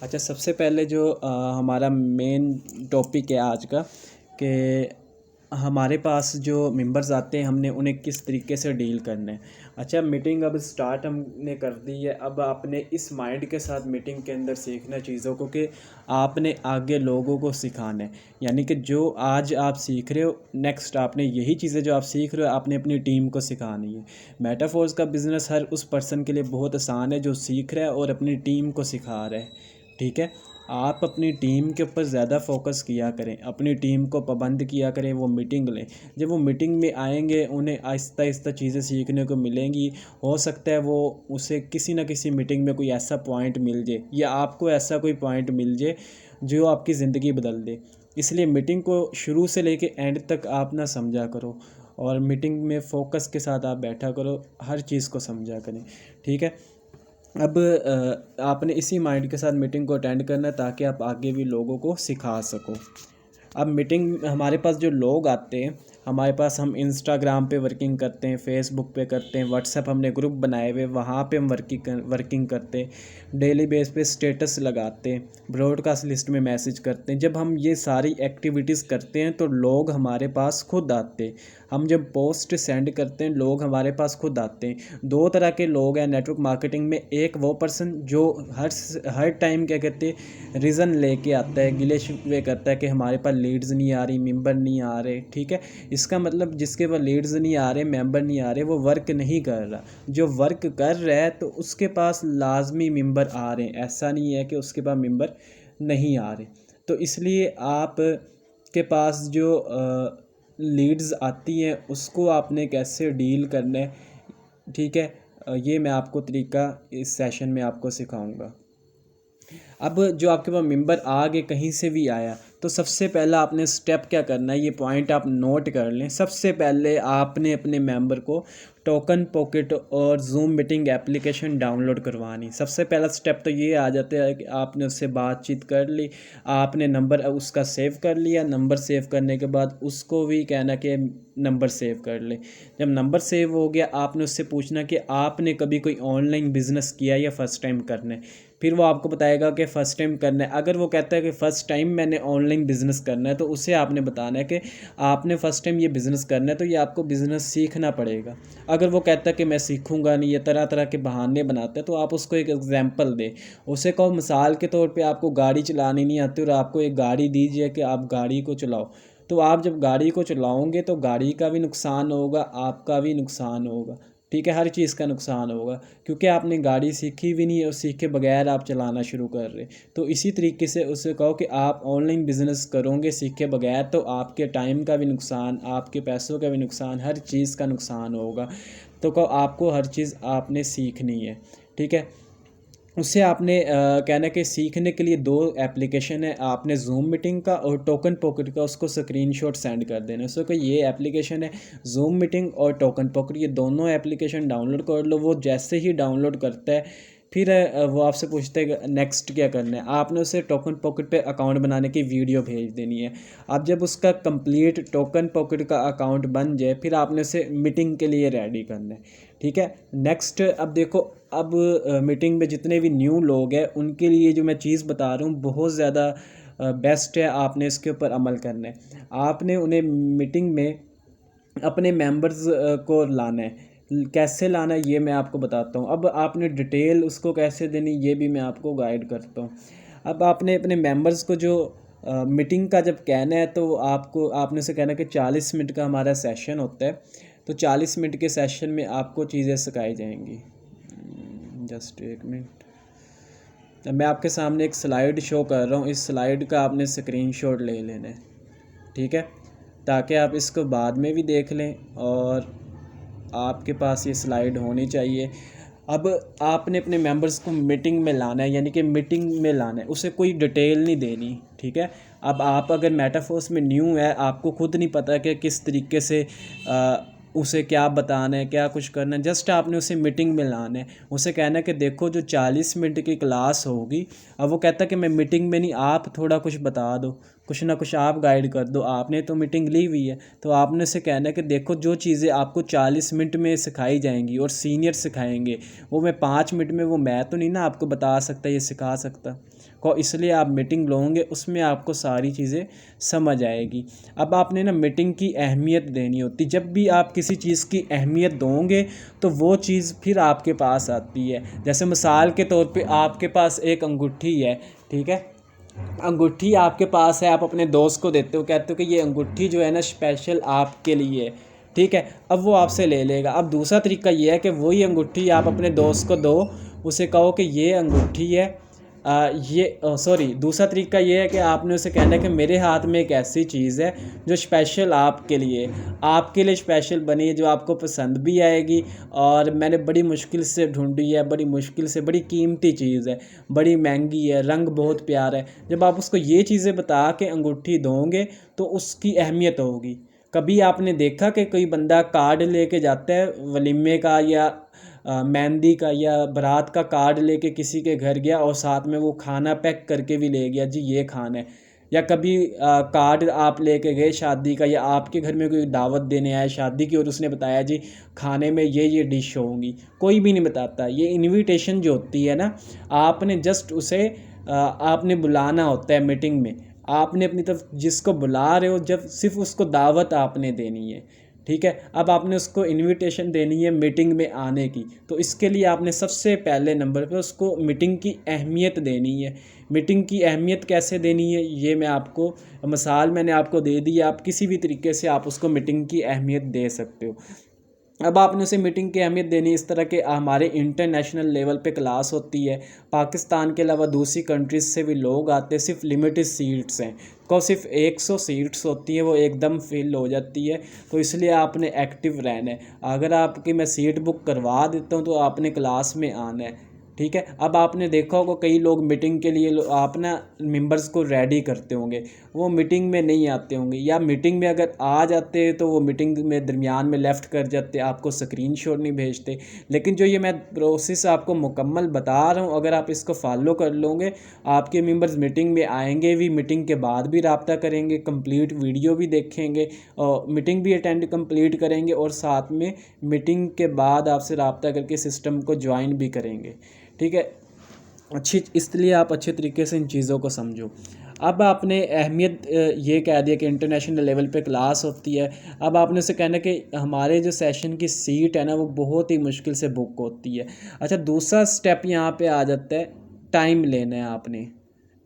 अच्छा, सबसे पहले जो हमारा मेन टॉपिक है आज का कि हमारे पास जो मेंबर्स आते हैं हमने उन्हें किस तरीके से डील करना है। अच्छा, मीटिंग अब स्टार्ट हमने कर दी है। अब आपने इस माइंड के साथ मीटिंग के अंदर सीखना चीज़ों को कि आपने आगे लोगों को सिखाना है। यानी कि जो आज आप सीख रहे हो, नेक्स्ट आपने यही चीज़ें जो आप सीख रहे हो आपने अपनी टीम को सिखानी है। मेटाफोर्स का बिज़नेस हर उस पर्सन के लिए बहुत आसान है जो सीख रहा है और अपनी टीम को सिखा रहा है। ठीक है, आप अपनी टीम के ऊपर ज़्यादा फोकस किया करें, अपनी टीम को पाबंद किया करें, वो मीटिंग लें। जब वो मीटिंग में आएंगे उन्हें आहिस्ता आहिस्ता चीज़ें सीखने को मिलेंगी। हो सकता है वो उसे किसी न किसी मीटिंग में कोई ऐसा पॉइंट मिल जाए या आपको ऐसा कोई पॉइंट मिल जाए जो आपकी ज़िंदगी बदल दे। इसलिए मीटिंग को शुरू से लेके एंड तक आप ना समझा करो और मीटिंग में फ़ोकस के साथ आप बैठा करो, हर चीज़ को समझा करें। ठीक है, अब आपने इसी माइंड के साथ मीटिंग को अटेंड करना है ताकि आप आगे भी लोगों को सिखा सको। अब मीटिंग हमारे पास जो लोग आते हैं, हमारे पास हम इंस्टाग्राम पे वर्किंग करते हैं, फेसबुक पे करते हैं, व्हाट्सएप हमने ग्रुप बनाए हुए वहाँ पे हम वर्किंग करते हैं, डेली बेस पे स्टेटस लगाते हैं, ब्रॉडकास्ट लिस्ट में मैसेज करते हैं। जब हम ये सारी एक्टिविटीज़ करते हैं तो लोग हमारे पास खुद आते हैं। हम जब पोस्ट सेंड करते हैं लोग हमारे पास खुद आते हैं। दो तरह के लोग हैं नेटवर्क मार्केटिंग में। एक वो पर्सन जो हर टाइम क्या कहते हैं रीज़न लेके आता है, गिले शिकवे करता है कि हमारे पास लीड्स नहीं आ रही, मेंबर नहीं आ रहे। ठीक है, इसका मतलब जिसके पास लीड्स नहीं आ रहे, मेंबर नहीं आ रहे, वो वर्क नहीं कर रहा। जो वर्क कर रहा है तो उसके पास लाजमी मेंबर आ रहे हैं, ऐसा नहीं है कि उसके पास मेंबर नहीं आ रहे। तो इसलिए आप के पास जो लीड्स आती हैं उसको आपने कैसे डील करना है। ठीक है, ये मैं आपको तरीका इस सेशन में आपको सिखाऊंगा। अब जो आपके पास मेंबर आ गए, कहीं से भी आया, तो सबसे पहला आपने स्टेप क्या करना है, ये पॉइंट आप नोट कर लें। सबसे पहले आपने अपने मेंबर को टोकन पॉकेट और जूम मीटिंग एप्लीकेशन डाउनलोड करवानी। सबसे पहला स्टेप तो ये आ जाता है कि आपने उससे बातचीत कर ली, आपने नंबर उसका सेव कर लिया। नंबर सेव करने के बाद उसको भी कहना कि नंबर सेव कर ले। जब नंबर सेव हो गया आपने उससे पूछना कि आपने कभी कोई ऑनलाइन बिज़नेस किया या फ़र्स्ट टाइम करना है। फिर वो आपको बताएगा कि फ़र्स्ट टाइम करना है। अगर वो कहता है कि फ़र्स्ट टाइम मैंने ऑनलाइन बिज़नेस करना है तो उसे आपने बताना है कि आपने फ़र्स्ट टाइम ये बिज़नेस करना है तो ये आपको बिज़नेस सीखना पड़ेगा। अगर वो कहता है कि मैं सीखूंगा नहीं, ये तरह तरह के बहाने बनाते हैं, तो आप उसको एक एग्जांपल दें। उसे कहो मिसाल के तौर पे आपको गाड़ी चलानी नहीं आती और आपको एक गाड़ी दीजिए कि आप गाड़ी को चलाओ। तो आप जब गाड़ी को चलाओगे तो गाड़ी का भी नुकसान होगा, आपका भी नुकसान होगा। ठीक है, हर चीज़ का नुकसान होगा क्योंकि आपने गाड़ी सीखी भी नहीं है और सीखे बगैर आप चलाना शुरू कर रहे। तो इसी तरीके से उससे कहो कि आप ऑनलाइन बिज़नेस करोगे सीखे बगैर तो आपके टाइम का भी नुकसान, आपके पैसों का भी नुकसान, हर चीज़ का नुकसान होगा। तो कहो आपको हर चीज़ आपने सीखनी है। ठीक है, उससे आपने कहना कि सीखने के लिए दो एप्लीकेशन है, आपने जूम मीटिंग का और टोकन पॉकेट का उसको स्क्रीनशॉट सेंड कर देना। सो कि ये एप्लीकेशन है जूम मीटिंग और टोकन पॉकेट, ये दोनों एप्लीकेशन डाउनलोड कर लो। वो जैसे ही डाउनलोड करता है फिर वो आपसे पूछता है कि नेक्स्ट क्या करना है। आपने उसे टोकन पॉकेट पे अकाउंट बनाने की वीडियो भेज देनी है। अब जब उसका कंप्लीट टोकन पॉकेट का अकाउंट बन जाए फिर आपने उसे मीटिंग के लिए रेडी करना है। ठीक है, नेक्स्ट अब देखो, अब मीटिंग में जितने भी न्यू लोग हैं उनके लिए जो मैं चीज़ बता रहा हूँ बहुत ज़्यादा बेस्ट है, आपने इसके ऊपर अमल करना है। आपने उन्हें मीटिंग में अपने मेंबर्स को लाना है। कैसे लाना है ये मैं आपको बताता हूँ। अब आपने डिटेल उसको कैसे देनी ये भी मैं आपको गाइड करता हूँ। अब आपने अपने मेंबर्स को जो मीटिंग का जब कहना है तो आपने उसे कहना है कि 40 मिनट का हमारा सेशन होता है। तो 40 मिनट के सेशन में आपको चीज़ें सिखाई जाएंगी। जस्ट एक मिनट, मैं आपके सामने एक स्लाइड शो कर रहा हूँ, इस स्लाइड का आपने स्क्रीनशॉट ले लेना है। ठीक है, ताकि आप इसको बाद में भी देख लें और आपके पास ये स्लाइड होनी चाहिए। अब आपने अपने मेंबर्स को मीटिंग में लाना है, यानी कि मीटिंग में लाना है, उसे कोई डिटेल नहीं देनी। ठीक है, अब आप अगर मेटाफोर्स में न्यू है, आपको खुद नहीं पता कि किस तरीके से उसे क्या बताना है, क्या कुछ करना है, जस्ट आपने उसे मीटिंग में लाना है। उसे कहना है कि देखो जो 40 मिनट की क्लास होगी। अब वो कहता है कि मैं मीटिंग में नहीं, आप थोड़ा कुछ बता दो, कुछ ना कुछ आप गाइड कर दो। आपने तो मीटिंग ली हुई है, तो आपने उसे कहना है कि देखो जो चीज़ें आपको 40 मिनट में सिखाई जाएंगी और सीनियर सिखाएंगे, वो मैं 5 मिनट में, वो मैं तो नहीं ना आपको बता सकता, ये सिखा सकता को, इसलिए आप मीटिंग लोगे, उसमें आपको सारी चीज़ें समझ आएगी। अब आपने ना मीटिंग की अहमियत देनी होती। जब भी आप किसी चीज़ की अहमियत दोगे तो वो चीज़ फिर आपके पास आती है। जैसे मिसाल के तौर पे आपके पास एक अंगूठी है, ठीक है, अंगूठी आपके पास है, आप अपने दोस्त को देते हो, कहते हो कि ये अंगूठी जो है ना स्पेशल आपके लिए है, ठीक है। अब वो आपसे ले लेगा। अब दूसरा तरीका ये है कि वही अंगूठी आप अपने दोस्त को दो, उसे कहो कि ये अंगूठी है, दूसरा तरीका ये है कि आपने उसे कहना है कि मेरे हाथ में एक ऐसी चीज़ है जो स्पेशल आपके लिए स्पेशल बनी है, जो आपको पसंद भी आएगी, और मैंने बड़ी मुश्किल से ढूंढी है, बड़ी मुश्किल से, बड़ी कीमती चीज़ है, बड़ी महंगी है, रंग बहुत प्यारा है। जब आप उसको ये चीज़ें बता के अंगूठी दोगे तो उसकी अहमियत होगी। कभी आपने देखा कि कोई बंदा कार्ड लेके जाता है वलीमे का या मेहंदी का या बारात का कार्ड लेके किसी के घर गया और साथ में वो खाना पैक करके भी ले गया, जी ये खाना है। या कभी कार्ड आप लेके गए शादी का, या आपके घर में कोई दावत देने आया शादी की और उसने बताया जी खाने में ये डिश होंगी, कोई भी नहीं बताता। ये इनविटेशन जो होती है ना, आपने जस्ट उसे आपने बुलाना होता है मीटिंग में, आपने अपनी तरफ जिसको बुला रहे हो, जब सिर्फ उसको दावत आपने देनी है, ठीक है। अब आपने उसको इनविटेशन देनी है मीटिंग में आने की, तो इसके लिए आपने सबसे पहले नंबर पे उसको मीटिंग की अहमियत देनी है। मीटिंग की अहमियत कैसे देनी है ये मैं आपको मिसाल मैंने आपको दे दी, आप किसी भी तरीके से आप उसको मीटिंग की अहमियत दे सकते हो। अब आपने उसे मीटिंग की अहमियत देनी इस तरह के, हमारे इंटरनेशनल लेवल पे क्लास होती है, पाकिस्तान के अलावा दूसरी कंट्रीज़ से भी लोग आते हैं, सिर्फ लिमिटेड सीट्स हैं, को सिर्फ 100 सीट्स होती है, वो एकदम फिल हो जाती है, तो इसलिए आपने एक्टिव रहना है। अगर आपकी मैं सीट बुक करवा देता हूँ तो आपने क्लास में आना है, ठीक है। अब आपने देखा होगा कई लोग मीटिंग के लिए आप ना मेंबर्स को रेडी करते होंगे, वो मीटिंग में नहीं आते होंगे, या मीटिंग में अगर आ जाते हैं तो वो मीटिंग में दरमियान में लेफ़्ट कर जाते, आपको स्क्रीनशॉट नहीं भेजते। लेकिन जो ये मैं प्रोसेस आपको मुकम्मल बता रहा हूँ, अगर आप इसको फॉलो कर लोगे, आपके मेंबर्स मीटिंग में आएंगे भी, मीटिंग के बाद भी रब्ता करेंगे, कंप्लीट वीडियो भी देखेंगे और मीटिंग भी अटेंड कंप्लीट करेंगे, और साथ में मीटिंग के बाद आपसे रब्ता करके सिस्टम को ज्वाइन भी करेंगे, ठीक है। इसलिए आप अच्छे तरीके से इन चीज़ों को समझो। अब आपने अहमियत ये कह दिया कि इंटरनेशनल लेवल पे क्लास होती है। अब आपने उसे कहना कि हमारे जो सेशन की सीट है ना वो बहुत ही मुश्किल से बुक होती है। अच्छा, दूसरा स्टेप यहाँ पे आ जाता है, टाइम लेना है आपने,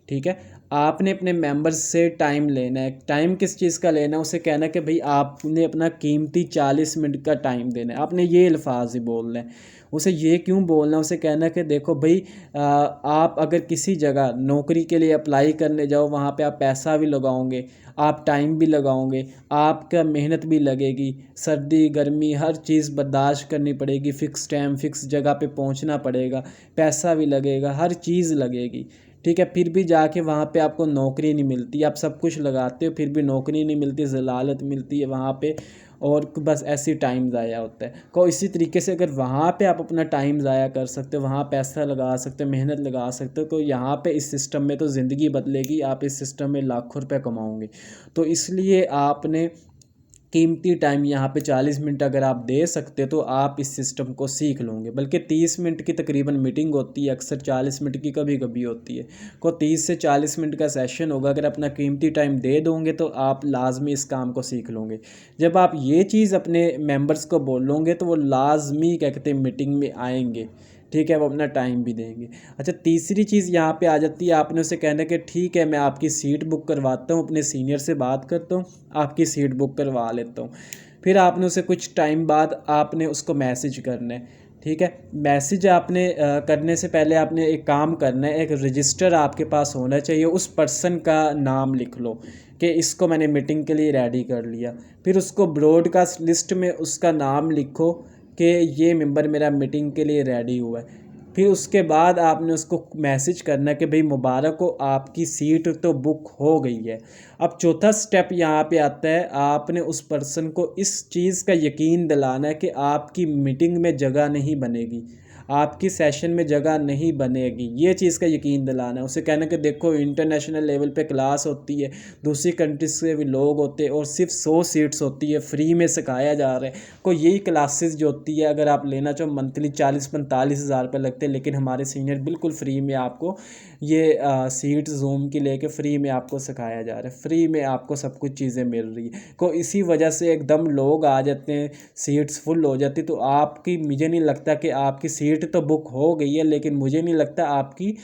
ठीक है। आपने अपने मेंबर्स से टाइम लेना है। टाइम किस चीज़ का लेना है, उसे कहना है कि भाई आपने अपना कीमती 40 मिनट का टाइम देना है। आपने ये अल्फाज ही बोलना है, उसे ये क्यों बोलना है, उसे कहना है कि देखो भाई आप अगर किसी जगह नौकरी के लिए अप्लाई करने जाओ, वहाँ पे आप पैसा भी लगाओगे, आप टाइम भी लगाओगे, आपका मेहनत भी लगेगी, सर्दी गर्मी हर चीज़ बर्दाश्त करनी पड़ेगी, फ़िक्स टाइम फ़िक्स जगह पे पहुँचना पड़ेगा, पैसा भी लगेगा, हर चीज़ लगेगी, ठीक है। फिर भी जाके वहाँ पे आपको नौकरी नहीं मिलती, आप सब कुछ लगाते हो फिर भी नौकरी नहीं मिलती, ज़लालत मिलती है वहाँ पे, और बस ऐसे टाइम ज़ाया होता है। को इसी तरीके से अगर वहाँ पे आप अपना टाइम ज़ाया कर सकते हो, वहाँ पैसा लगा सकते हो, मेहनत लगा सकते हो, तो यहाँ पे इस सिस्टम में तो ज़िंदगी बदलेगी, आप इस सिस्टम में लाखों रुपए कमाओगे। तो इसलिए आपने कीमती टाइम यहाँ पे 40 मिनट अगर आप दे सकते हो तो आप इस सिस्टम को सीख लोगे। बल्कि 30 मिनट की तकरीबन मीटिंग होती है, अक्सर 40 मिनट की कभी कभी होती है, को 30 से 40 मिनट का सेशन होगा। अगर अपना कीमती टाइम दे दोगे तो आप लाजमी इस काम को सीख लोगे। जब आप ये चीज़ अपने मेंबर्स को बोलोगे तो वो लाजमी क्या कहते हैं मीटिंग में आएंगे, ठीक है, वो अपना टाइम भी देंगे। अच्छा, तीसरी चीज़ यहाँ पे आ जाती है, आपने उसे कहना कि ठीक है मैं आपकी सीट बुक करवाता हूँ, अपने सीनियर से बात करता हूँ, आपकी सीट बुक करवा लेता हूँ। फिर आपने उसे कुछ टाइम बाद आपने उसको मैसेज करना है, ठीक है। मैसेज आपने करने से पहले आपने एक काम करना है, एक रजिस्टर आपके पास होना चाहिए, उस पर्सन का नाम लिख लो कि इसको मैंने मीटिंग के लिए रेडी कर लिया। फिर उसको ब्रॉडकास्ट लिस्ट में उसका नाम लिखो कि ये मेंबर मेरा मीटिंग के लिए रेडी हुआ है। फिर उसके बाद आपने उसको मैसेज करना है कि भाई मुबारक हो, आपकी सीट तो बुक हो गई है। अब चौथा स्टेप यहाँ पे आता है, आपने उस पर्सन को इस चीज़ का यकीन दिलाना है कि आपकी मीटिंग में जगह नहीं बनेगी। आपकी सेशन में जगह नहीं बनेगी, ये चीज़ का यकीन दिलाना है। उसे कहना कि देखो इंटरनेशनल लेवल पे क्लास होती है, दूसरी कंट्रीज से भी लोग होते हैं और सिर्फ 100 सीट्स होती है, फ्री में सिखाया जा रहा है। कोई यही क्लासेस जो होती है अगर आप लेना चाहो मंथली 40-45 हज़ार रुपये लगते हैं, लेकिन हमारे सीनियर बिल्कुल फ्री में आपको ये सीट जूम की लेके फ्री में आपको सिखाया जा रहा है, फ्री में आपको सब कुछ चीज़ें मिल रही है। को इसी वजह से एकदम लोग आ जाते हैं, सीट्स फुल हो जाती, तो आपकी, मुझे नहीं लगता कि आपकी सीट तो बुक हो गई है, लेकिन मुझे नहीं लगता आपकी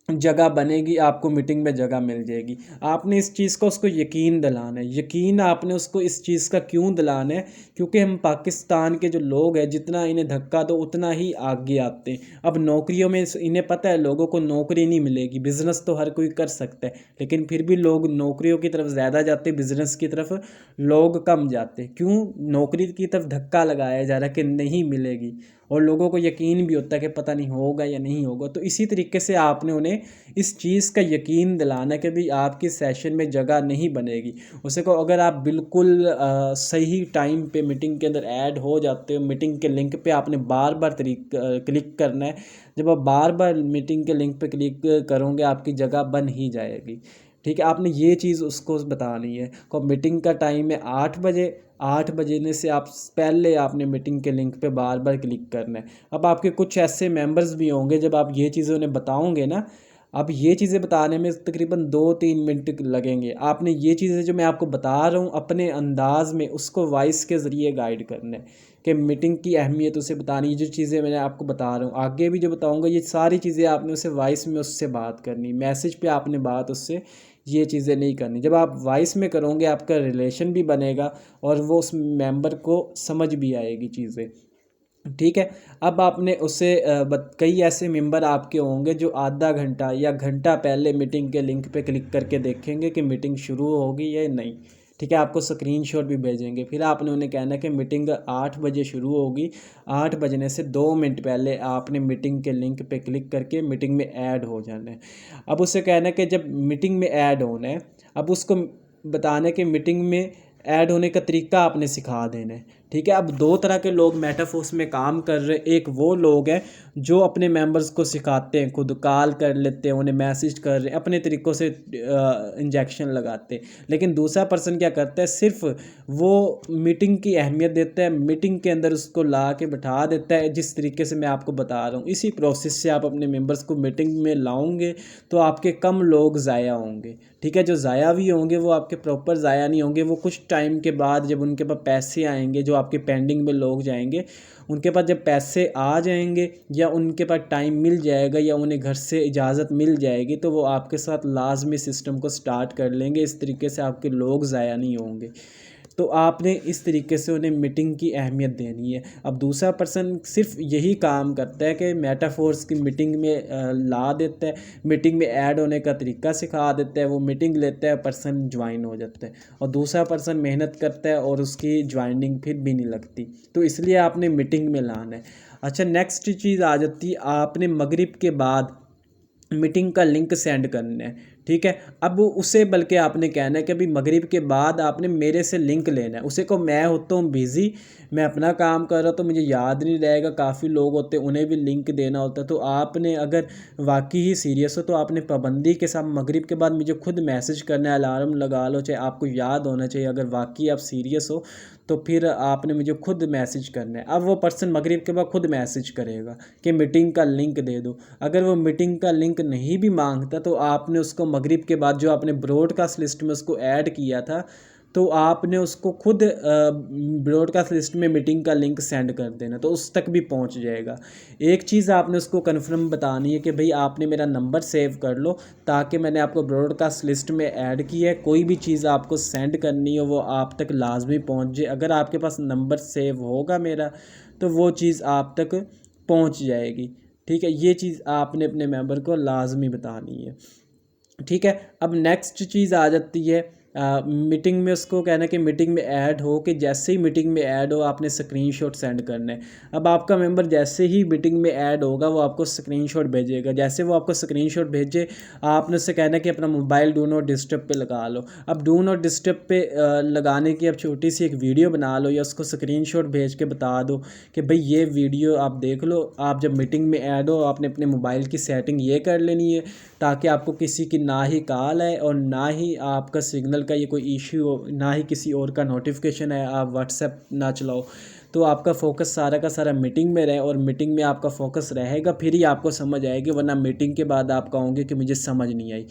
जगह बनेगी, आपको मीटिंग में जगह मिल जाएगी। आपने इस चीज़ का उसको यकीन दिलाना है। यकीन आपने उसको इस चीज़ का क्यों दिलाना है? क्योंकि हम पाकिस्तान के जो लोग हैं, जितना इन्हें धक्का दो उतना ही आगे आते हैं। अब नौकरियों में इन्हें पता है लोगों को नौकरी नहीं मिलेगी, बिज़नेस तो हर कोई कर सकता है, लेकिन फिर भी लोग नौकरियों की तरफ ज़्यादा जाते, बिज़नेस की तरफ लोग कम जाते। क्यों? नौकरी की तरफ धक्का लगाया जा रहा है कि नहीं मिलेगी, और लोगों को यकीन भी होता है कि पता नहीं होगा या नहीं होगा। तो इसी तरीके से आपने उन्हें इस चीज़ का यकीन दिलाना कि भाई आपकी सेशन में जगह नहीं बनेगी। उसे को अगर आप बिल्कुल सही टाइम पे मीटिंग के अंदर ऐड हो जाते हो, मीटिंग के लिंक पे आपने बार बार क्लिक करना है। जब आप बार बार मीटिंग के लिंक पे क्लिक करोगे आपकी जगह बन ही जाएगी। ठीक है, आपने ये चीज़ उसको बतानी है। को मीटिंग का टाइम है 8 बजे, 8 बजने से आप पहले आपने मीटिंग के लिंक पे बार बार क्लिक करना है। अब आपके कुछ ऐसे मेंबर्स भी होंगे, जब आप ये चीज़ें उन्हें बताओगे ना, अब ये चीज़ें बताने में तकरीबन 2-3 मिनट लगेंगे। आपने ये चीज़ें जो मैं आपको बता रहा हूँ अपने अंदाज़ में उसको वॉइस के ज़रिए गाइड करना है कि मीटिंग की अहमियत उसे बतानी। ये जो चीज़ें मैंने आपको बता रहा हूँ, आगे भी जो बताऊँगा, ये सारी चीज़ें आपने उसे वॉइस में उससे बात करनी, मैसेज पे आपने बात उससे ये चीज़ें नहीं करनी। जब आप वॉइस में करोगे आपका रिलेशन भी बनेगा और वो उस मेंबर को समझ भी आएगी चीज़ें। ठीक है, अब आपने उससे कई ऐसे मेंबर आपके होंगे जो आधा घंटा या घंटा पहले मीटिंग के लिंक पे क्लिक करके देखेंगे कि मीटिंग शुरू होगी या नहीं। ठीक है, आपको स्क्रीनशॉट भी भेजेंगे। फिर आपने उन्हें कहना है कि मीटिंग 8 बजे शुरू होगी, 8 बजने से 2 मिनट पहले आपने मीटिंग के लिंक पे क्लिक करके मीटिंग में ऐड हो जाना है। अब उससे कहना है कि जब मीटिंग में ऐड होना है, अब उसको बताना है कि मीटिंग में ऐड होने का तरीका आपने सिखा देना है। ठीक है, अब दो तरह के लोग मेटाफोर्स में काम कर रहे हैं। एक वो लोग हैं जो अपने मेंबर्स को सिखाते हैं, खुद कॉल कर लेते हैं, उन्हें मैसेज कर रहे हैं, अपने तरीक़ों से इंजेक्शन लगाते हैं। लेकिन दूसरा पर्सन क्या करता है, सिर्फ वो मीटिंग की अहमियत देता है, मीटिंग के अंदर उसको ला के बैठा देता है, जिस तरीके से मैं आपको बता रहा हूँ। इसी प्रोसेस से आप अपने मेंबर्स को मीटिंग में लाओगे तो आपके कम लोग ज़ाया होंगे। ठीक है, जो ज़ाया भी होंगे वो आपके प्रॉपर ज़ाया नहीं होंगे, वो कुछ टाइम के बाद जब उनके पास पैसे आएंगे, जो आपके पेंडिंग में लोग जाएंगे, उनके पास जब पैसे आ जाएंगे या उनके पास टाइम मिल जाएगा या उन्हें घर से इजाज़त मिल जाएगी, तो वो आपके साथ लाजमी सिस्टम को स्टार्ट कर लेंगे। इस तरीके से आपके लोग ज़ाया नहीं होंगे। तो आपने इस तरीके से उन्हें मीटिंग की अहमियत देनी है। अब दूसरा पर्सन सिर्फ यही काम करता है कि मेटाफोर्स की मीटिंग में ला देता है, मीटिंग में ऐड होने का तरीका सिखा देता है, वो मीटिंग लेता है, पर्सन ज्वाइन हो जाता है। और दूसरा पर्सन मेहनत करता है और उसकी ज्वाइनिंग फिर भी नहीं लगती। तो इसलिए आपने मीटिंग में लाना है। अच्छा, नेक्स्ट चीज़ आ जाती है, आपने मगरिब के बाद मीटिंग का लिंक सेंड करना है। ठीक है, अब उसे बल्कि आपने कहना है कि अभी मगरिब के बाद आपने मेरे से लिंक लेना है। उसे को मैं होता हूँ बिज़ी, मैं अपना काम कर रहा तो मुझे याद नहीं रहेगा, काफ़ी लोग होते हैं उन्हें भी लिंक देना होता है। तो आपने अगर वाकई ही सीरियस हो तो आपने पाबंदी के साथ मगरिब के बाद मुझे खुद मैसेज करना है, अलार्म लगा लो, चाहे आपको याद होना चाहिए। अगर वाकई आप सीरियस हो तो फिर आपने मुझे खुद मैसेज करना है। अब वो पर्सन मगरिब के बाद खुद मैसेज करेगा कि मीटिंग का लिंक दे दो। अगर वो मीटिंग का लिंक नहीं भी मांगता तो आपने उसको मगरिब के बाद जो आपने ब्रॉडकास्ट लिस्ट में उसको ऐड किया था, तो आपने उसको खुद ब्रॉडकास्ट लिस्ट में मीटिंग का लिंक सेंड कर देना, तो उस तक भी पहुंच जाएगा। एक चीज़ आपने उसको कन्फर्म बतानी है कि भाई आपने मेरा नंबर सेव कर लो, ताकि मैंने आपको ब्रॉडकास्ट लिस्ट में ऐड किया है, कोई भी चीज़ आपको सेंड करनी हो वो आप तक लाजमी पहुंच जाए। अगर आपके पास नंबर सेव होगा मेरा तो वो चीज़ आप तक पहुंच जाएगी। ठीक है, ये चीज़ आपने अपने मेंबर को लाजमी बतानी है। ठीक है, अब नेक्स्ट चीज़ आ जाती है मीटिंग में उसको कहना कि मीटिंग में ऐड हो, कि जैसे ही मीटिंग में ऐड हो आपने स्क्रीनशॉट सेंड करना है। अब आपका मेंबर जैसे ही मीटिंग में ऐड होगा वो आपको स्क्रीनशॉट भेजेगा। जैसे वो आपको स्क्रीनशॉट भेजे आपने उससे कहना कि अपना मोबाइल डू नॉट डिस्टर्ब पे लगा लो। अब डू नॉट डिस्टर्ब पे लगाने की अब छोटी सी एक वीडियो बना लो, या उसको स्क्रीनशॉट भेज के बता दो कि भाई ये वीडियो आप देख लो, आप जब मीटिंग में ऐड हो आपने अपने मोबाइल की सेटिंग ये कर लेनी है, ताकि आपको किसी की ना ही कॉल है और ना ही आपका सिग्नल का ये कोई इशू हो, ना ही किसी और का नोटिफिकेशन है, आप व्हाट्सएप ना चलाओ। तो आपका फोकस सारा का सारा मीटिंग में रहे, और मीटिंग में आपका फोकस रहेगा फिर ही आपको समझ आएगी, वरना मीटिंग के बाद आप कहोगे कि मुझे समझ नहीं आई।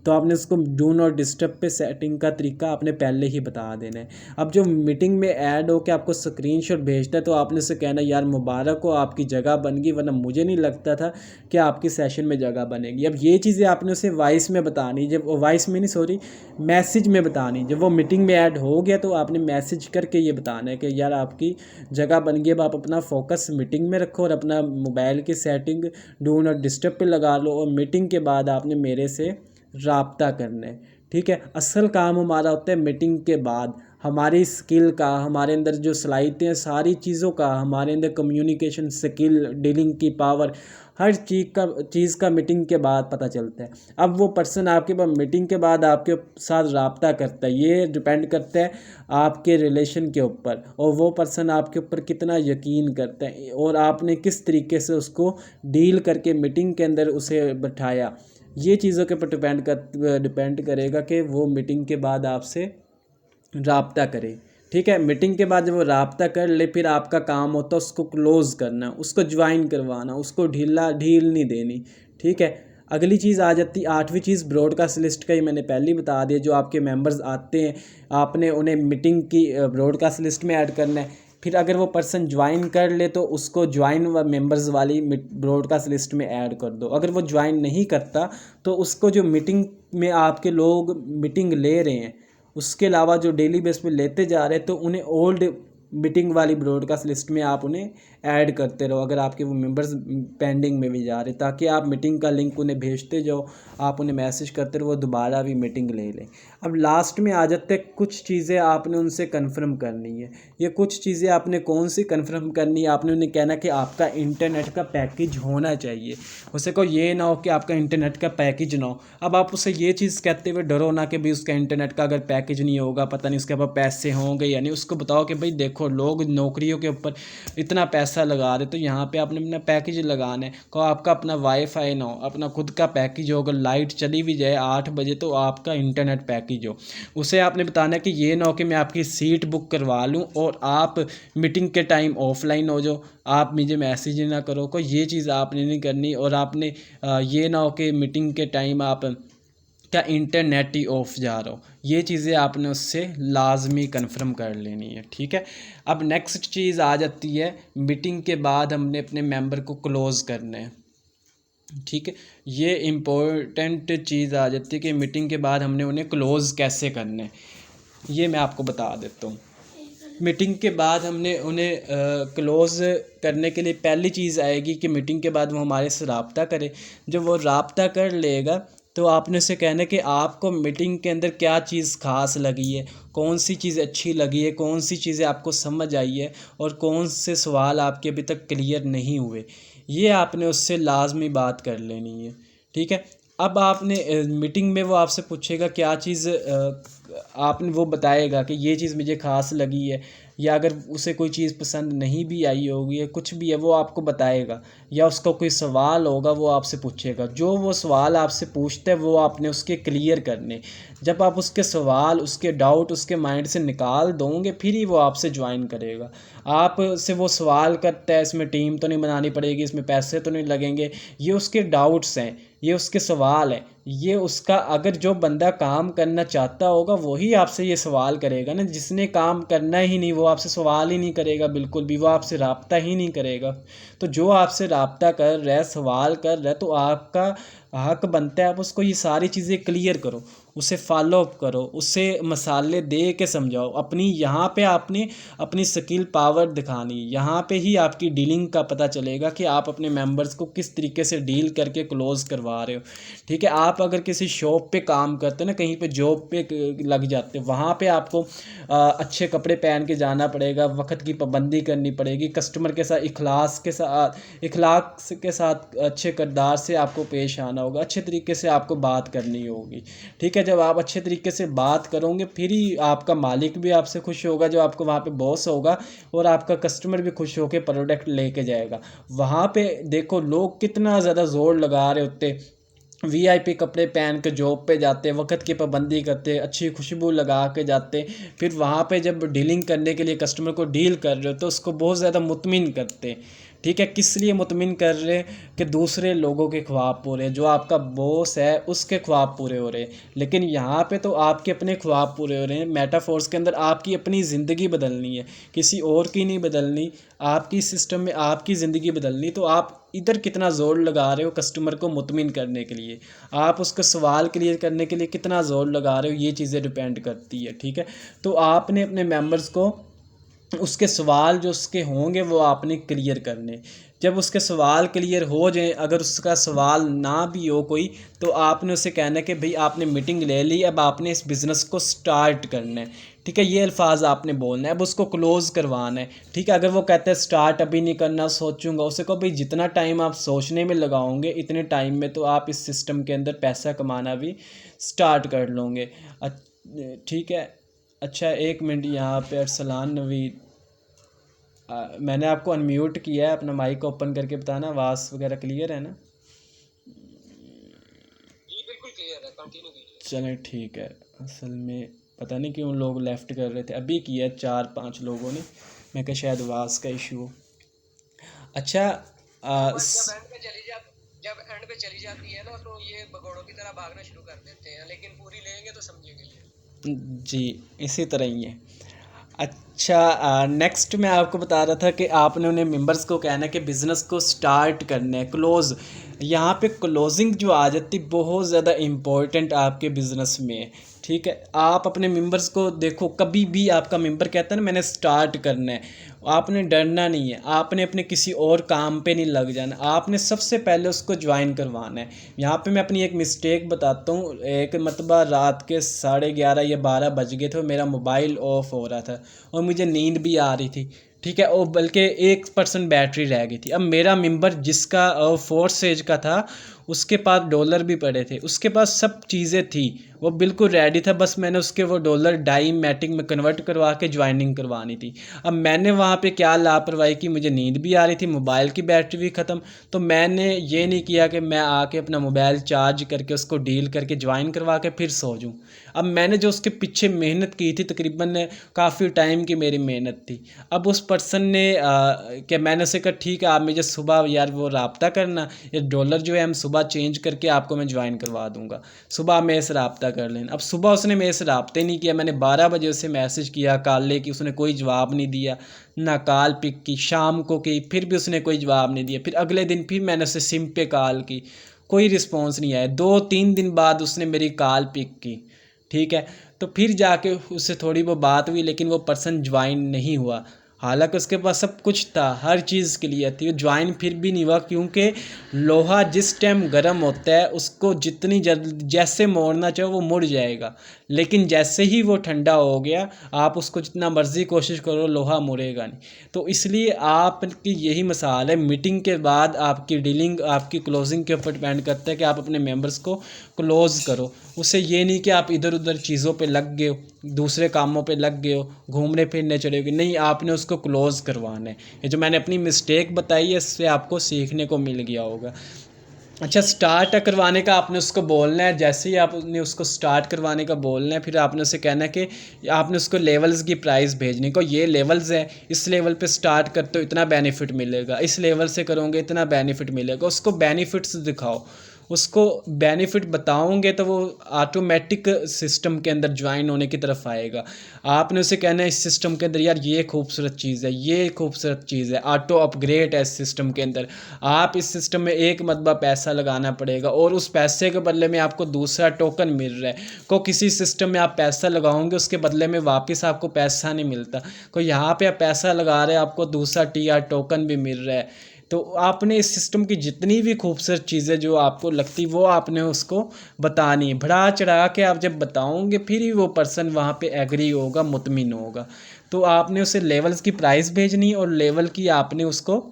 तो आपने उसको डू नॉट डिस्टर्ब पे सेटिंग का तरीका आपने पहले ही बता देना है। अब जो मीटिंग में ऐड हो के आपको स्क्रीनशॉट भेजता है तो आपने उससे कहना यार मुबारक हो आपकी जगह बन गई, वरना मुझे नहीं लगता था कि आपकी सेशन में जगह बनेगी। अब ये चीज़ें आपने उसे वॉइस में बतानी, जब वॉइस में नहीं सॉरी मैसेज में बतानी। जब वो मीटिंग में ऐड हो गया तो आपने मैसेज करके ये बताना है कि यार आपकी जगह बन गई, अब आप अपना फोकस मीटिंग में रखो और अपना मोबाइल की सेटिंग डू नॉट डिस्टर्ब पे लगा लो, और मीटिंग के बाद आपने मेरे से राब्ता करना है। ठीक है, असल काम हमारा होता है मीटिंग के बाद, हमारी स्किल का, हमारे अंदर जो सलाहियतें हैं सारी चीज़ों का, हमारे अंदर कम्युनिकेशन स्किल, डीलिंग की पावर, हर चीज़ का मीटिंग के बाद पता चलता है। अब वो पर्सन आपके पास मीटिंग के बाद आपके साथ राब्ता करता है, ये डिपेंड करता है आपके रिलेशन के ऊपर, और वो पर्सन आपके ऊपर कितना यकीन करता है और आपने किस तरीके से उसको डील करके मीटिंग के अंदर उसे बैठाया। ये चीज़ों के ऊपर डिपेंड करेगा कि वो मीटिंग के बाद आपसे राब्ता करे। ठीक है, मीटिंग के बाद जब वो राब्ता कर ले फिर आपका काम होता है उसको क्लोज़ करना, उसको ज्वाइन करवाना, उसको ढील नहीं देनी। ठीक है, अगली चीज़ आ जाती 8वीं चीज़ ब्रॉडकास्ट लिस्ट का ही मैंने पहले ही बता दिया। जो आपके मेंबर्स आते हैं आपने उन्हें मीटिंग की ब्रॉडकास्ट लिस्ट में ऐड करना है। फिर अगर वो पर्सन ज्वाइन कर ले तो उसको ज्वाइन व मेंबर्स वाली ब्रॉडकास्ट लिस्ट में ऐड कर दो। अगर वो ज्वाइन नहीं करता तो उसको जो मीटिंग में आपके लोग मीटिंग ले रहे हैं उसके अलावा जो डेली बेस पे लेते जा रहे हैं तो उन्हें ओल्ड मीटिंग वाली ब्रॉडकास्ट लिस्ट में आप उन्हें ऐड करते रहो, अगर आपके वो मेंबर्स पेंडिंग में भी जा रहे, ताकि आप मीटिंग का लिंक उन्हें भेजते जाओ, आप उन्हें मैसेज करते रहो, वो दोबारा भी मीटिंग ले लें। अब लास्ट में आ जाते हैं कुछ चीज़ें आपने उनसे कन्फर्म करनी है। ये कुछ चीज़ें आपने कौन सी कन्फर्म करनी है, आपने उन्हें कहना कि आपका इंटरनेट का पैकेज होना चाहिए। उसे को ये ना हो कि आपका इंटरनेट का पैकेज ना हो। अब आप उसे ये चीज़ कहते हुए डरो ना कि भाई उसका इंटरनेट का अगर पैकेज नहीं होगा पता नहीं उसके पास पैसे होंगे या नहीं। उसको बताओ कि भाई देखो लोग नौकरियों के ऊपर इतना पैसा लगा रहे तो यहाँ पे आपने अपना पैकेज लगाना है। को आपका अपना वाईफाई ना हो, अपना खुद का पैकेज हो, अगर लाइट चली भी जाए 8 बजे तो आपका इंटरनेट पैकेज हो। उसे आपने बताना है कि ये ना हो कि मैं आपकी सीट बुक करवा लूँ और आप मीटिंग के टाइम ऑफलाइन हो जाओ, आप मुझे मैसेज ना करो। कोई ये चीज़ आपने नहीं करनी। और आपने ये ना हो कि मीटिंग के टाइम आप क्या इंटरनेट ही ऑफ जा रहा हो। ये चीज़ें आपने उससे लाजमी कन्फर्म कर लेनी है। ठीक है, अब नेक्स्ट चीज़ आ जाती है मीटिंग के बाद हमने अपने मेंबर को क्लोज़ करना है। ठीक है, ये इम्पोर्टेंट चीज़ आ जाती है कि मीटिंग के बाद हमने उन्हें क्लोज़ कैसे करना है, ये मैं आपको बता देता हूँ। मीटिंग के बाद हमने उन्हें क्लोज़ करने के लिए पहली चीज़ आएगी कि मीटिंग के बाद वो हमारे से राब्ता करे। जब वो राब्ता कर लेगा तो आपने उसे कहना कि आपको मीटिंग के अंदर क्या चीज़ ख़ास लगी है, कौन सी चीज़ अच्छी लगी है, कौन सी चीज़ें आपको समझ आई है और कौन से सवाल आपके अभी तक क्लियर नहीं हुए। ये आपने उससे लाजमी बात कर लेनी है। ठीक है, अब आपने मीटिंग में वो आपसे पूछेगा क्या चीज़, आपने वो बताएगा कि ये चीज़ मुझे ख़ास लगी है, या अगर उसे कोई चीज़ पसंद नहीं भी आई होगी या कुछ भी है वो आपको बताएगा, या उसका कोई सवाल होगा वो आपसे पूछेगा। जो वो सवाल आपसे पूछता है वो आपने उसके क्लियर करने। जब आप उसके सवाल, उसके डाउट उसके माइंड से निकाल दोगे फिर ही वो आपसे ज्वाइन करेगा। आप से वो सवाल करता है इसमें टीम तो नहीं बनानी पड़ेगी, इसमें पैसे तो नहीं लगेंगे, ये उसके डाउट्स हैं, ये उसके सवाल हैं। ये उसका, अगर जो बंदा काम करना चाहता होगा वही आपसे ये सवाल करेगा ना। जिसने काम करना ही नहीं वो आपसे सवाल ही नहीं करेगा, बिल्कुल भी वो आपसे राब्ता ही नहीं करेगा। तो जो आपसे राब्ता कर रहा है, सवाल कर रहा है, तो आपका हक बनता है आप उसको ये सारी चीज़ें क्लियर करो, उसे फॉलो अप करो, उसे मसाले दे के समझाओ। अपनी यहाँ पे आपने अपनी स्किल पावर दिखानी, यहाँ पे ही आपकी डीलिंग का पता चलेगा कि आप अपने मेंबर्स को किस तरीके से डील करके क्लोज़ करवा रहे हो। ठीक है, आप अगर किसी शॉप पे काम करते हो ना, कहीं पे जॉब पे लग जाते हो, वहाँ पे आपको अच्छे कपड़े पहन के जाना पड़ेगा, वक्त की पाबंदी करनी पड़ेगी, कस्टमर के साथ इखलाक के साथ अच्छे किरदार से आपको पेश आना होगा, अच्छे तरीके से आपको बात करनी होगी। ठीक है, जब आप अच्छे तरीके से बात करोगे फिर ही आपका मालिक भी आपसे खुश होगा, जो आपको वहाँ पे बॉस होगा, और आपका कस्टमर भी खुश होकर प्रोडक्ट लेके जाएगा। वहाँ पे देखो लोग कितना ज़्यादा जोर लगा रहे होते, वीआईपी कपड़े पहन के जॉब पे जाते, वक्त की पाबंदी करते, अच्छी खुशबू लगा के जाते, फिर वहाँ पे जब डीलिंग करने के लिए कस्टमर को डील कर रहे हो तो उसको बहुत ज़्यादा मुतमिन करते। ठीक है, किस लिए मुतमिन कर रहे कि दूसरे लोगों के ख्वाब पूरे, जो आपका बॉस है उसके ख्वाब पूरे हो रहे। लेकिन यहाँ पे तो आपके अपने ख्वाब पूरे हो रहे हैं। मेटाफोर्स के अंदर आपकी अपनी ज़िंदगी बदलनी है, किसी और की नहीं बदलनी, आपकी सिस्टम में आपकी ज़िंदगी बदलनी। तो आप इधर कितना ज़ोर लगा रहे हो कस्टमर को मुतमिन करने के लिए, आप उसका सवाल क्लियर करने के लिए कितना ज़ोर लगा रहे हो, ये चीज़ें डिपेंड करती है। ठीक है, तो आपने अपने मेंबर्स को उसके सवाल जो उसके होंगे वो आपने क्लियर करने। जब उसके सवाल क्लियर हो जाए, अगर उसका सवाल ना भी हो कोई, तो आपने उसे कहना है कि भाई आपने मीटिंग ले ली, अब आपने इस बिज़नेस को स्टार्ट करना है। ठीक है, ये अल्फाज आपने बोलना है, अब उसको क्लोज़ करवाना है। ठीक है, अगर वो कहते हैं स्टार्ट अभी नहीं करना, सोचूंगा, उसे कहो भाई जितना टाइम आप सोचने में लगाओगे इतने टाइम में तो आप इस सिस्टम के अंदर पैसा कमाना भी स्टार्ट कर लोगे। ठीक है, अच्छा 1 मिनट यहाँ पे अरसलान नवीद, मैंने आपको अनम्यूट किया है, अपना माइक ओपन करके बताना आवाज़ वगैरह क्लियर है ना? जी बिल्कुल क्लियर है, कंटिन्यू कीजिए। चलें ठीक है। असल में पता नहीं क्यों लोग लेफ़्ट कर रहे थे, अभी किया 4-5 लोगों ने, मैं कहा शायद आवाज़ का इशू हो। अच्छा जब एंड पे चली जाती है ना तो ये भगोड़ों की तरह भागना शुरू कर देते हैं, लेकिन पूरी लेंगे तो समझेंगे। जी, इसी तरह ही है। अच्छा नेक्स्ट मैं आपको बता रहा था कि आपने उन्हें मेंबर्स को कहना है कि बिज़नेस को स्टार्ट करना है, क्लोज़। यहाँ पे क्लोजिंग जो आ जाती बहुत ज़्यादा इम्पोर्टेंट आपके बिज़नेस में। ठीक है, आप अपने मेंबर्स को देखो, कभी भी आपका मेंबर कहता है ना मैंने स्टार्ट करना है, आपने डरना नहीं है, आपने अपने किसी और काम पे नहीं लग जाना, आपने सबसे पहले उसको ज्वाइन करवाना है। यहाँ पे मैं अपनी एक मिस्टेक बताता हूँ। एक मतबा रात के 11:30 या 12 बज गए थे, मेरा मोबाइल ऑफ हो रहा था और मुझे नींद भी आ रही थी। ठीक है, और बल्कि 1% बैटरी रह गई थी। अब मेरा मेंबर जिसका 4 एज का था, उसके पास डॉलर भी पड़े थे, उसके पास सब चीज़ें थी, वो बिल्कुल रेडी था, बस मैंने उसके वो डॉलर डाई मैटिक में कन्वर्ट करवा के ज्वाइनिंग करवानी थी। अब मैंने वहाँ पे क्या लापरवाही की, मुझे नींद भी आ रही थी, मोबाइल की बैटरी भी ख़त्म, तो मैंने ये नहीं किया कि मैं आके अपना मोबाइल चार्ज करके उसको डील करके ज्वाइन करवा के फिर सो जाऊँ। अब मैंने जो उसके पीछे मेहनत की थी, तकरीबन काफ़ी टाइम की मेरी मेहनत थी। अब उस पर्सन ने कि मैंने उसे कहा ठीक है आप मुझे सुबह यार वो रब्ता करना, ये डॉलर जो है हम सुबह चेंज करके आपको मैं ज्वाइन करवा दूंगा, सुबह मेरे से रब्ता कर लेना। अब सुबह उसने मेरे से रब्ते नहीं किया, मैंने 12 बजे उसे मैसेज किया काले की, उसने कोई जवाब नहीं दिया, ना कॉल पिक की, शाम को की फिर भी उसने कोई जवाब नहीं दिया। फिर अगले दिन फिर मैंने उसे सिम पे कॉल की, कोई रिस्पॉन्स नहीं आया। 2-3 दिन बाद उसने मेरी कॉल पिक की। ठीक है, तो फिर जाके उससे थोड़ी वो बात हुई, लेकिन वो पर्सन ज्वाइन नहीं हुआ। हालांकि उसके पास सब कुछ था, हर चीज़ क्लियर थी, वो ज्वाइन फिर भी नहीं हुआ, क्योंकि लोहा जिस टाइम गर्म होता है उसको जितनी जल्द जैसे मोड़ना चाहो वो मुड़ जाएगा, लेकिन जैसे ही वो ठंडा हो गया आप उसको जितना मर्ज़ी कोशिश करो लोहा मुड़ेगा नहीं। तो इसलिए आपकी यही मिसाल है, मीटिंग के बाद आपकी डीलिंग आपकी क्लोजिंग के ऊपर डिपेंड करता है कि आप अपने मेंबर्स को क्लोज़ करो। उससे ये नहीं कि आप इधर उधर चीज़ों पे लग गए हो, दूसरे कामों पे लग गए हो, घूमने फिरने चले गए, नहीं, आपने उसको क्लोज़ करवाना है। ये जो मैंने अपनी मिस्टेक बताई है इससे आपको सीखने को मिल गया होगा। अच्छा, स्टार्ट करवाने का आपने उसको बोलना है, जैसे ही आपने उसको स्टार्ट करवाने का बोलना है फिर आपने उसे कहना है कि आपने उसको लेवल्स की प्राइस भेजने को, ये लेवल्स है, इस लेवल पे स्टार्ट करते हो इतना बेनिफिट मिलेगा, इस लेवल से करोगे इतना बेनिफिट मिलेगा, उसको बेनिफिट्स दिखाओ, उसको बेनिफिट बताओगे तो वो ऑटोमेटिक सिस्टम के अंदर ज्वाइन होने की तरफ आएगा। आपने उसे कहना है इस सिस्टम के अंदर यार ये खूबसूरत चीज़ है, ये खूबसूरत चीज़ है, ऑटो अपग्रेड है इस सिस्टम के अंदर। आप इस सिस्टम में एक मरतबा पैसा लगाना पड़ेगा और उस पैसे के बदले में आपको दूसरा टोकन मिल रहा है। को किसी सिस्टम में आप पैसा लगाओगे उसके बदले में वापस आपको पैसा नहीं मिलता। कोई यहाँ पे आप पैसा लगा रहे हैं आपको दूसरा TR टोकन भी मिल रहा है। तो आपने इस सिस्टम की जितनी भी खूबसूरत चीज़ें जो आपको लगती वो आपने उसको बतानी है। बढ़ा चढ़ा के आप जब बताओगे फिर ही वो पर्सन वहाँ पे एग्री होगा, मुतमिन होगा। तो आपने उसे लेवल्स की प्राइस भेजनी और लेवल की आपने उसको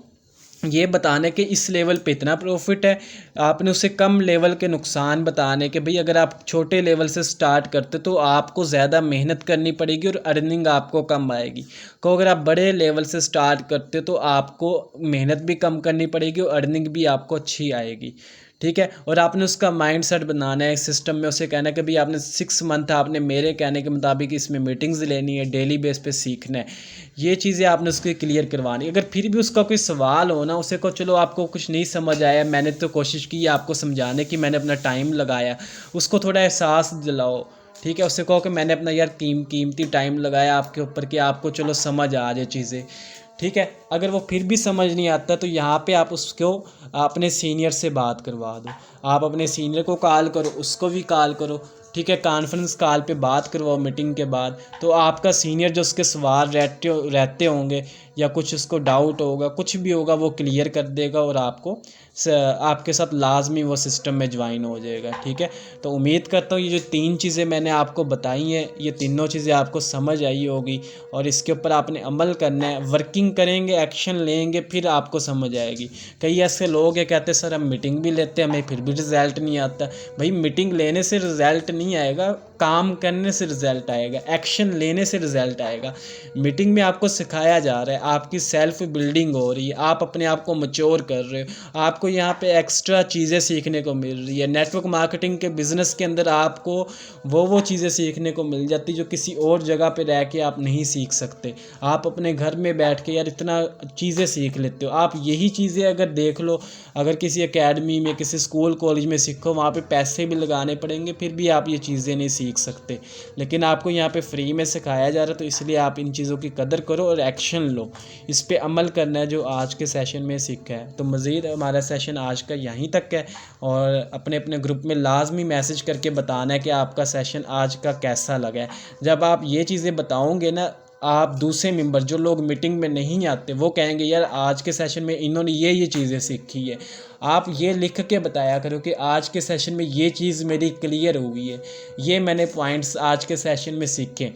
ये बताने कि इस लेवल पे इतना प्रॉफिट है। आपने उसे कम लेवल के नुकसान बताने कि भाई अगर आप छोटे लेवल से स्टार्ट करते तो आपको ज़्यादा मेहनत करनी पड़ेगी और अर्निंग आपको कम आएगी। को अगर आप बड़े लेवल से स्टार्ट करते तो आपको मेहनत भी कम करनी पड़ेगी और अर्निंग भी आपको अच्छी आएगी। ठीक है। और आपने उसका माइंड सेट बनाना है सिस्टम में। उसे कहना है कि भाई आपने 6 मंथ आपने मेरे कहने के मुताबिक इसमें मीटिंग्स लेनी है, डेली बेस पे सीखना है। ये चीज़ें आपने उसकी क्लियर करवानी। अगर फिर भी उसका कोई सवाल हो ना, उसे को चलो आपको कुछ नहीं समझ आया, मैंने तो कोशिश की आपको समझाने की, मैंने अपना टाइम लगाया, उसको थोड़ा एहसास दिलाओ। ठीक है। उससे कहो कि मैंने अपना यार कीमती टाइम लगाया आपके ऊपर कि आपको चलो समझ आ जाए चीज़ें। ठीक है। अगर वो फिर भी समझ नहीं आता तो यहाँ पे आप उसको अपने सीनियर से बात करवा दो। आप अपने सीनियर को कॉल करो, उसको भी कॉल करो। ठीक है। कॉन्फ्रेंस कॉल पे बात करवाओ मीटिंग के बाद। तो आपका सीनियर जो उसके सवाल रहते होंगे या कुछ उसको डाउट होगा, कुछ भी होगा, वो क्लियर कर देगा और आपके साथ लाजमी वो सिस्टम में ज्वाइन हो जाएगा। ठीक है। तो उम्मीद करता हूँ ये जो 3 चीज़ें मैंने आपको बताई हैं ये तीनों चीज़ें आपको समझ आई होगी और इसके ऊपर आपने अमल करना है। वर्किंग करेंगे, एक्शन लेंगे, फिर आपको समझ आएगी। कई ऐसे लोग हैं कहते सर हम मीटिंग भी लेते हैं हमें फिर भी रिज़ल्ट नहीं आता। भाई मीटिंग लेने से रिज़ल्ट नहीं आएगा, काम करने से रिज़ल्ट आएगा, एक्शन लेने से रिज़ल्ट आएगा। मीटिंग में आपको सिखाया जा रहा है, आपकी सेल्फ बिल्डिंग हो रही है, आप अपने आप को मैच्योर कर रहे हो, आपको यहाँ पे एक्स्ट्रा चीज़ें सीखने को मिल रही है। नेटवर्क मार्केटिंग के बिज़नेस के अंदर आपको वो चीज़ें सीखने को मिल जाती जो किसी और जगह पे रह के आप नहीं सीख सकते। आप अपने घर में बैठ के यार इतना चीज़ें सीख लेते हो। आप यही चीज़ें अगर देख लो, अगर किसी एकेडमी में, किसी स्कूल कॉलेज में सीखो, वहाँ पे पैसे भी लगाने पड़ेंगे, फिर भी आप ये चीज़ें नहीं सीख सकते। लेकिन आपको यहाँ पे फ्री में सिखाया जा रहा है, तो इसलिए आप इन चीज़ों की कदर करो और एक्शन लो, इस पे अमल करना है जो आज के सेशन में सीखा है। तो मज़ीद हमारा सेशन आज का यहीं तक है और अपने अपने ग्रुप में लाजमी मैसेज करके बताना है कि आपका सेशन आज का कैसा लगा है। जब आप ये चीज़ें बताओगे ना, आप दूसरे मेंबर जो लोग मीटिंग में नहीं आते वो कहेंगे यार आज के सेशन में इन्होंने ये चीज़ें सीखी है। आप ये लिख के बताया करो कि आज के सेशन में ये चीज़ मेरी क्लियर हुई है, ये मैंने पॉइंट्स आज के सेशन में सीखे।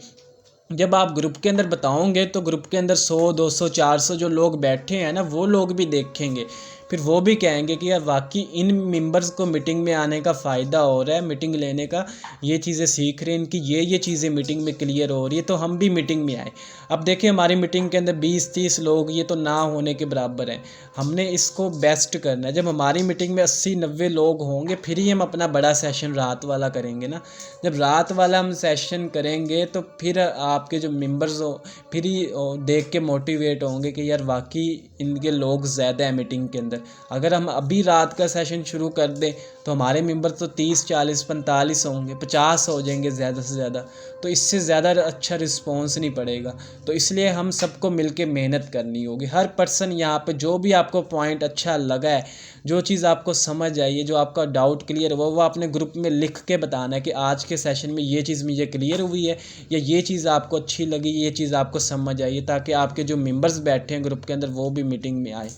जब आप ग्रुप के अंदर बताओगे तो ग्रुप के अंदर 100, 200, 400 जो लोग बैठे हैं ना वो लोग भी देखेंगे, फिर वो भी कहेंगे कि यार वाकई इन मेंबर्स को मीटिंग में आने का फ़ायदा हो रहा है, मीटिंग लेने का, ये चीज़ें सीख रहे हैं, इनकी ये चीज़ें मीटिंग में क्लियर हो रही है, तो हम भी मीटिंग में आए। अब देखिए हमारी मीटिंग के अंदर 20-30 लोग, ये तो ना होने के बराबर हैं। हमने इसको बेस्ट करना है। जब हमारी मीटिंग में 80-90 लोग होंगे फिर ही हम अपना बड़ा सेशन रात वाला करेंगे ना। जब रात वाला हम सेशन करेंगे तो फिर आपके जो मेंबर्स हो फिर ही देख के मोटिवेट होंगे कि यार वाकई इनके लोग ज़्यादा हैं मीटिंग के अंदर। अगर हम अभी रात का सेशन शुरू कर दें तो हमारे मेंबर तो 30, 40, 45 होंगे, 50 हो जाएंगे ज़्यादा से ज़्यादा, तो इससे ज़्यादा अच्छा रिस्पॉन्स नहीं पड़ेगा। तो इसलिए हम सबको मिलके मेहनत करनी होगी। हर पर्सन यहाँ पे जो भी आपको पॉइंट अच्छा लगा है, जो चीज़ आपको समझ आई है, जो आपका डाउट क्लियर हुआ, वो अपने ग्रुप में लिख के बताना है कि आज के सेशन में ये चीज़ मुझे क्लियर हुई है या ये चीज़ आपको अच्छी लगी, ये चीज़ आपको समझ आई है, ताकि आपके जो मेंबर्स बैठे हैं ग्रुप के अंदर वो भी मीटिंग में आए।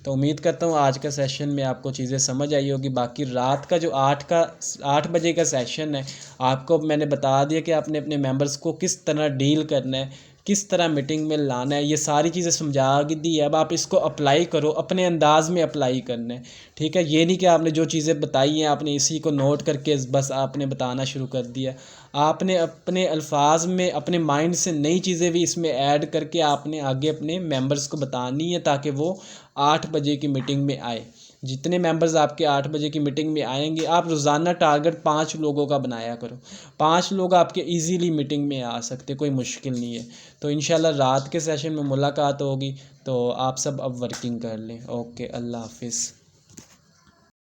तो उम्मीद करता हूँ आज का सेशन में आपको चीज़ें समझ आई होगी। बाकी रात का जो 8 बजे का सेशन है, आपको मैंने बता दिया कि आपने अपने मेंबर्स को किस तरह डील करना है, किस तरह मीटिंग में लाना है, ये सारी चीज़ें समझा दी है। अब आप इसको अप्लाई करो, अपने अंदाज़ में अप्लाई करना है। ठीक है। ये नहीं कि आपने जो चीज़ें बताई हैं आपने इसी को नोट करके बस आपने बताना शुरू कर दिया। आपने अपने अल्फाज में अपने माइंड से नई चीज़ें भी इसमें ऐड करके आपने आगे अपने मेंबर्स को बतानी है, ताकि वो 8 बजे की मीटिंग में आए। जितने मेंबर्स आपके 8 बजे की मीटिंग में आएंगे, आप रोज़ाना टारगेट 5 लोगों का बनाया करो। 5 लोग आपके इजीली मीटिंग में आ सकते, कोई मुश्किल नहीं है। तो इंशाल्लाह रात के सेशन में मुलाकात होगी। तो आप सब अब वर्किंग कर लें। ओके, अल्लाह हाफिज़।